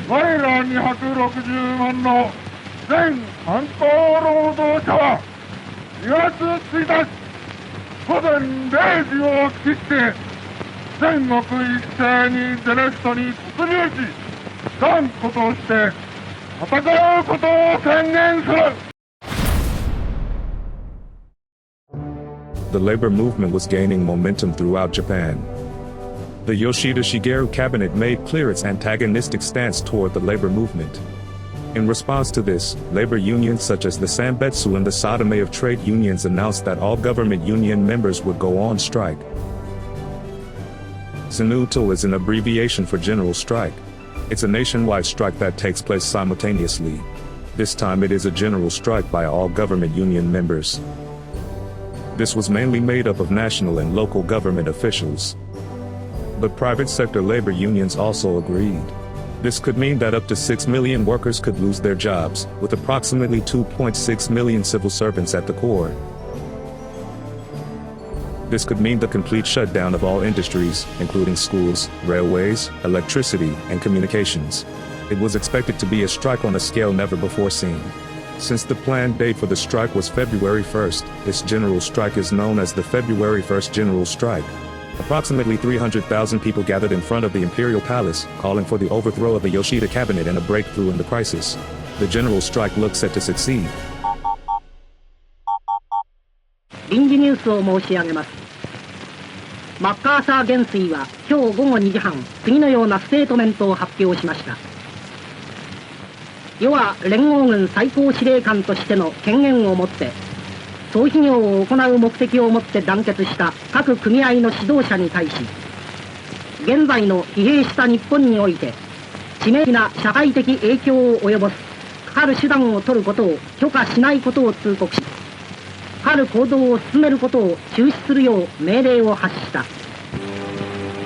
我ら260万の全関東労働者は2月1日午前0時を切って全国一斉にゼネストに突入し断固として戦うことを宣言する。The labor movement was gaining momentum throughout Japan. The Yoshida Shigeru cabinet made clear its antagonistic stance toward the labor movement. In response to this, labor unions such as the Sanbetsu and the Sadame of trade unions announced that all government union members would go on strike. Sanuto is an abbreviation for general strike. It's a nationwide strike that takes place simultaneously. This time it is a general strike by all government union members. This was mainly made up of national and local government officials. But private sector labor unions also agreed. This could mean that up to 6 million workers could lose their jobs, with approximately 2.6 million civil servants at the core. This could mean the complete shutdown of all industries, including schools, railways, electricity, and communications. It was expected to be a strike on a scale never before seen. Since the planned date for the strike was February 1st, this general strike is known as the February 1st General Strike. Approximately 300,000 people gathered in front of the Imperial Palace, calling for the overthrow of the Yoshida cabinet and a breakthrough in the crisis. The general strike looks set to succeed. 臨時ニュースを申し上げます。マッカーサー元帥は今日午後2時半、次のようなステートメントを発表しました。世は連合軍最高司令官としての権限を持って総費業を行う目的をもって団結した各組合の指導者に対し、現在の疲弊した日本において致命的な社会的影響を及ぼすかかる手段を取ることを許可しないことを通告し、かかる行動を進めることを中止するよう命令を発した。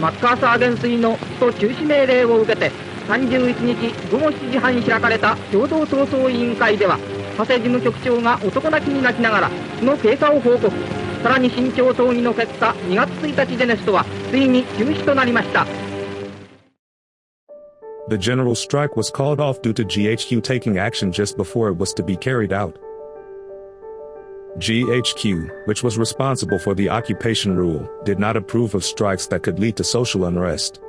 マッカーサー元帥のスト中止命令を受けて31日午後7時半に開かれた共同闘争委員会では、佐世事務局長が男泣きに泣きながらその経過を報告。さらに慎重討議の結果、2月1日ジェネストはついに中止となりました。The general strike was called off due to GHQ taking action just before it was to be carried out. GHQ, which was responsible for the occupation rule, did not approve of strikes that could lead to social unrest.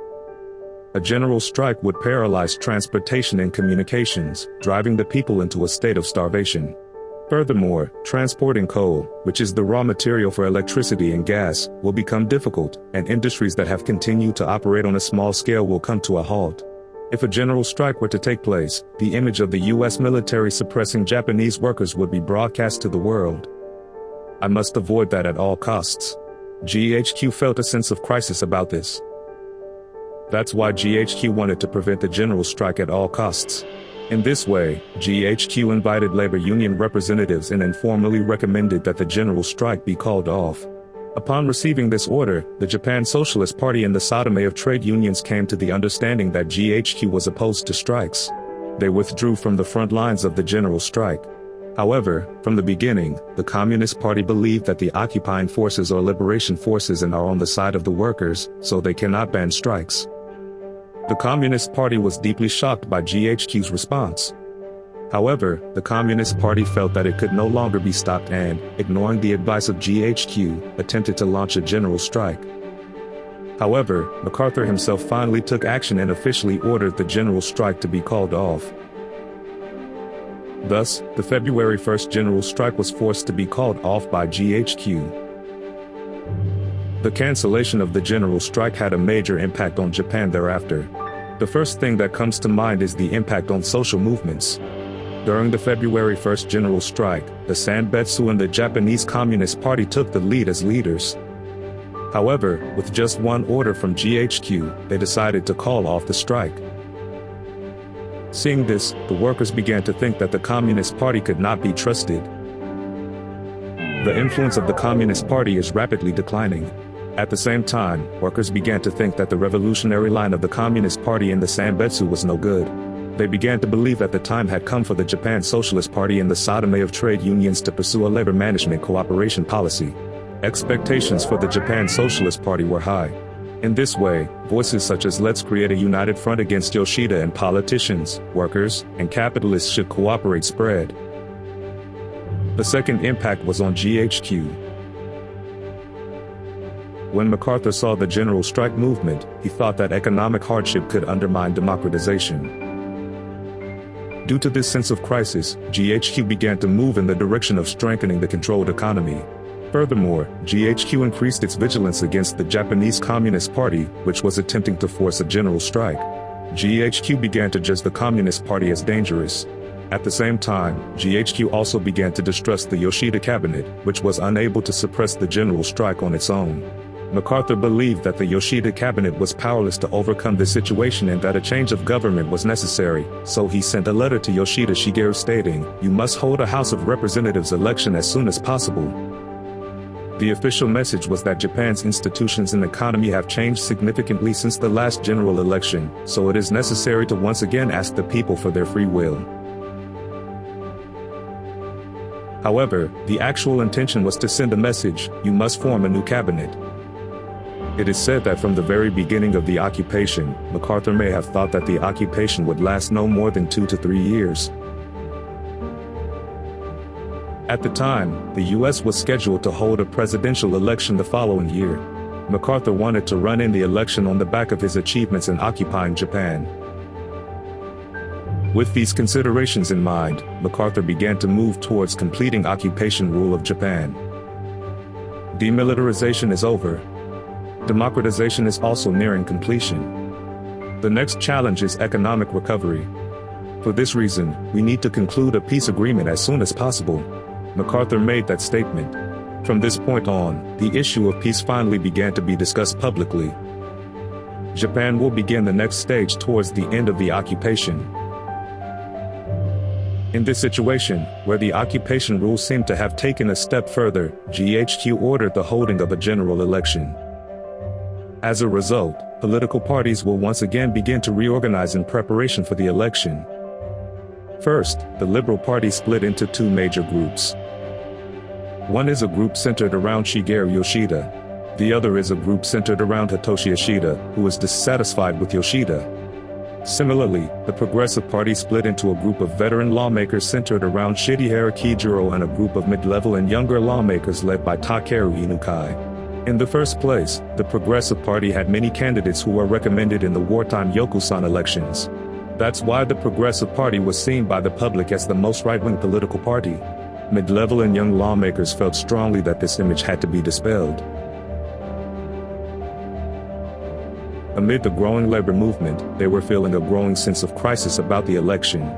A general strike would paralyze transportation and communications, driving the people into a state of starvation. Furthermore, transporting coal, which is the raw material for electricity and gas, will become difficult, and industries that have continued to operate on a small scale will come to a halt. If a general strike were to take place, the image of the U.S. military suppressing Japanese workers would be broadcast to the world. I must avoid that at all costs. GHQ felt a sense of crisis about this. That's why GHQ wanted to prevent the general strike at all costs. In this way, GHQ invited labor union representatives and informally recommended that the general strike be called off. Upon receiving this order, the Japan Socialist Party and the Sadame of trade unions came to the understanding that GHQ was opposed to strikes. They withdrew from the front lines of the general strike. However, from the beginning, the Communist Party believed that the occupying forces or liberation forces are on the side of the workers, so they cannot ban strikes. The Communist Party was deeply shocked by GHQ's response. However, the Communist Party felt that it could no longer be stopped and, ignoring the advice of GHQ, attempted to launch a general strike. However, MacArthur himself finally took action and officially ordered the general strike to be called off. Thus, the February 1st general strike was forced to be called off by GHQ. The cancellation of the general strike had a major impact on Japan thereafter. The first thing that comes to mind is the impact on social movements. During the February 1st general strike, the Sanbetsu and the Japanese Communist Party took the lead as leaders. However, with just one order from GHQ, they decided to call off the strike. Seeing this, the workers began to think that the Communist Party could not be trusted. The influence of the Communist Party is rapidly declining. At the same time, workers began to think that the revolutionary line of the Communist Party and the Sanbetsu was no good. They began to believe that the time had come for the Japan Socialist Party and the Sadame of trade unions to pursue a labor management cooperation policy. Expectations for the Japan Socialist Party were high. In this way, voices such as "Let's create a united front against Yoshida" and "Politicians, workers, and capitalists should cooperate" spread. The second impact was on GHQ. When MacArthur saw the general strike movement, he thought that economic hardship could undermine democratization. Due to this sense of crisis, GHQ began to move in the direction of strengthening the controlled economy. Furthermore, GHQ increased its vigilance against the Japanese Communist Party, which was attempting to force a general strike. GHQ began to judge the Communist Party as dangerous. At the same time, GHQ also began to distrust the Yoshida cabinet, which was unable to suppress the general strike on its own. MacArthur believed that the Yoshida cabinet was powerless to overcome the situation and that a change of government was necessary, so he sent a letter to Yoshida Shigeru stating, "You must hold a House of Representatives election as soon as possible." The official message was that Japan's institutions and economy have changed significantly since the last general election, so it is necessary to once again ask the people for their free will. However, the actual intention was to send a message, "You must form a new cabinet." It is said that from the very beginning of the occupation, MacArthur may have thought that the occupation would last no more than 2 to 3 years. At the time, the U.S. was scheduled to hold a presidential election the following year. MacArthur wanted to run in the election on the back of his achievements in occupying Japan. With these considerations in mind, MacArthur began to move towards completing occupation rule of Japan. Demilitarization is over. Democratization is also nearing completion. The next challenge is economic recovery. For this reason, we need to conclude a peace agreement as soon as possible. MacArthur made that statement. From this point on, the issue of peace finally began to be discussed publicly. Japan will begin the next stage towards the end of the occupation. In this situation, where the occupation rules seemed to have taken a step further, GHQ ordered the holding of a general election. As a result, political parties will once again begin to reorganize in preparation for the election. First, the Liberal Party split into two major groups. One is a group centered around Shigeru Yoshida. The other is a group centered around Hitoshi Yoshida, who is dissatisfied with Yoshida. Similarly, the Progressive Party split into a group of veteran lawmakers centered around Shigeru Kijiro and a group of mid-level and younger lawmakers led by Takeru Inukai. In the first place, the Progressive Party had many candidates who were recommended in the wartime Yokusan elections. That's why the Progressive Party was seen by the public as the most right-wing political party. Mid-level and young lawmakers felt strongly that this image had to be dispelled. Amid the growing labor movement, they were feeling a growing sense of crisis about the election.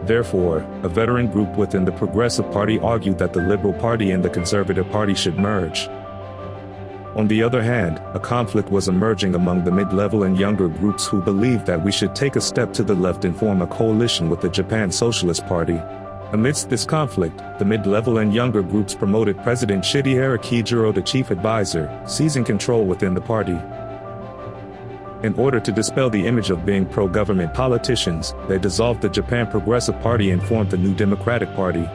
Therefore, a veteran group within the Progressive Party argued that the Liberal Party and the Conservative Party should merge. On the other hand, a conflict was emerging among the mid-level and younger groups who believed that we should take a step to the left and form a coalition with the Japan Socialist Party. Amidst this conflict, the mid-level and younger groups promoted President Shigeru Kijiro to chief advisor, seizing control within the party. In order to dispel the image of being pro-government politicians, they dissolved the Japan Progressive Party and formed the New Democratic Party.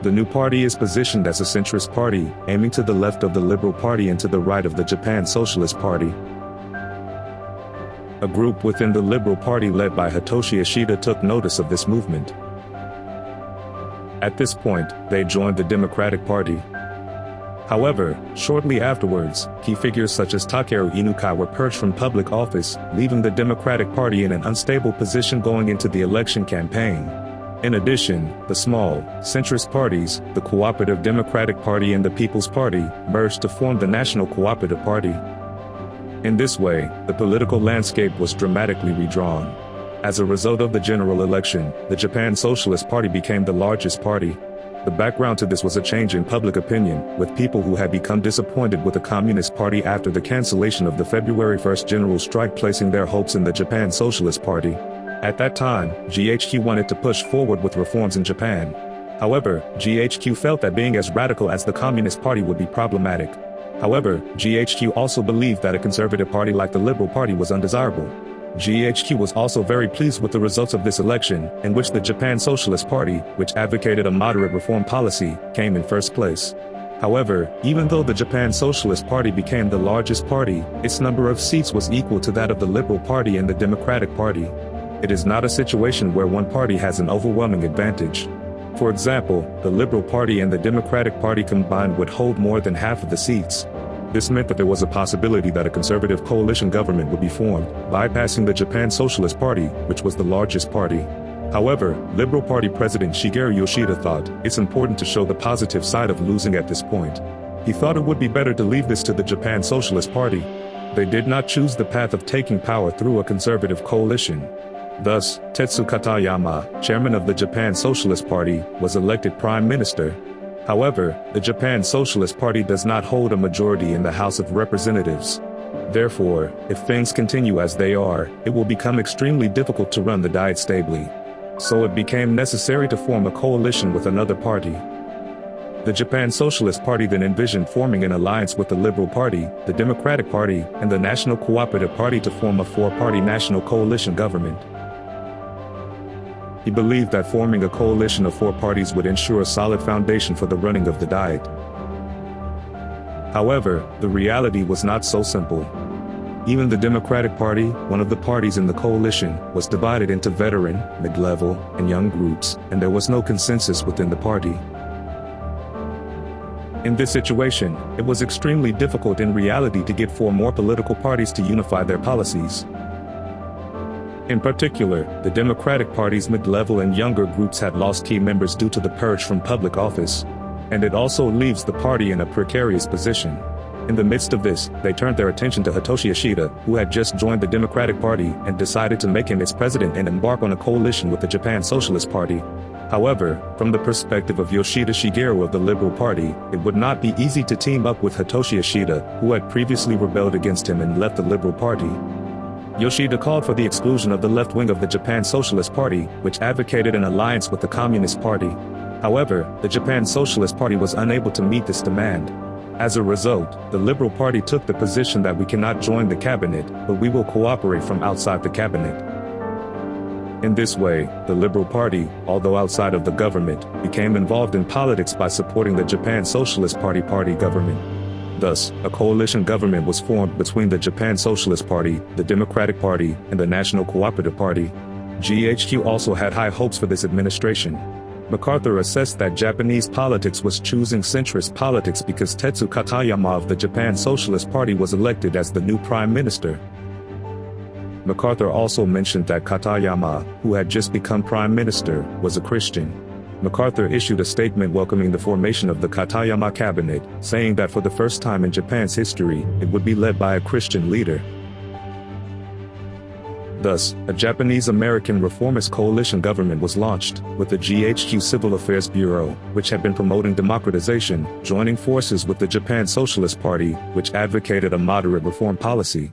The new party is positioned as a centrist party, aiming to the left of the Liberal Party and to the right of the Japan Socialist Party. A group within the Liberal Party led by Hitoshi Yoshida took notice of this movement. At this point, they joined the Democratic Party. However, shortly afterwards, key figures such as Takeru Inukai were purged from public office, leaving the Democratic Party in an unstable position going into the election campaign. In addition, the small, centrist parties, the Cooperative Democratic Party and the People's Party, merged to form the National Cooperative Party. In this way, the political landscape was dramatically redrawn. As a result of the general election, the Japan Socialist Party became the largest party. The background to this was a change in public opinion, with people who had become disappointed with the Communist Party after the cancellation of the February 1st general strike placing their hopes in the Japan Socialist Party. At that time, GHQ wanted to push forward with reforms in Japan. However, GHQ felt that being as radical as the Communist Party would be problematic. However, GHQ also believed that a conservative party like the Liberal Party was undesirable. GHQ was also very pleased with the results of this election, in which the Japan Socialist Party, which advocated a moderate reform policy, came in first place. However, even though the Japan Socialist Party became the largest party, its number of seats was equal to that of the Liberal Party and the Democratic Party. It is not a situation where one party has an overwhelming advantage. For example, the Liberal Party and the Democratic Party combined would hold more than half of the seats. This meant that there was a possibility that a conservative coalition government would be formed, bypassing the Japan Socialist Party, which was the largest party. However, Liberal Party President Shigeru Yoshida thought it's important to show the positive side of losing at this point. He thought it would be better to leave this to the Japan Socialist Party. They did not choose the path of taking power through a conservative coalition. Thus, Tetsu Katayama, chairman of the Japan Socialist Party, was elected prime minister. However, the Japan Socialist Party does not hold a majority in the House of Representatives. Therefore, if things continue as they are, it will become extremely difficult to run the Diet stably. So it became necessary to form a coalition with another party. The Japan Socialist Party then envisioned forming an alliance with the Liberal Party, the Democratic Party, and the National Cooperative Party to form a four-party national coalition government. He believed that forming a coalition of four parties would ensure a solid foundation for the running of the Diet. However, the reality was not so simple. Even the Democratic Party, one of the parties in the coalition, was divided into veteran, mid-level, and young groups, and there was no consensus within the party. In this situation, it was extremely difficult in reality to get four more political parties to unify their policies. In particular, the Democratic Party's mid-level and younger groups had lost key members due to the purge from public office. And it also leaves the party in a precarious position. In the midst of this, they turned their attention to Hitoshi Yoshida, who had just joined the Democratic Party and decided to make him its president and embark on a coalition with the Japan Socialist Party. However, from the perspective of Yoshida Shigeru of the Liberal Party, it would not be easy to team up with Hitoshi Yoshida, who had previously rebelled against him and left the Liberal Party. Yoshida called for the exclusion of the left wing of the Japan Socialist Party, which advocated an alliance with the Communist Party. However, the Japan Socialist Party was unable to meet this demand. As a result, the Liberal Party took the position that we cannot join the cabinet, but we will cooperate from outside the cabinet. In this way, the Liberal Party, although outside of the government, became involved in politics by supporting the Japan Socialist Party government. Thus, a coalition government was formed between the Japan Socialist Party, the Democratic Party, and the National Cooperative Party. GHQ also had high hopes for this administration. MacArthur assessed that Japanese politics was choosing centrist politics because Tetsu Katayama of the Japan Socialist Party was elected as the new prime minister. MacArthur also mentioned that Katayama, who had just become prime minister, was a Christian. MacArthur issued a statement welcoming the formation of the Katayama cabinet, saying that for the first time in Japan's history, it would be led by a Christian leader. Thus, a Japanese-American reformist coalition government was launched, with the GHQ Civil Affairs Bureau, which had been promoting democratization, joining forces with the Japan Socialist Party, which advocated a moderate reform policy.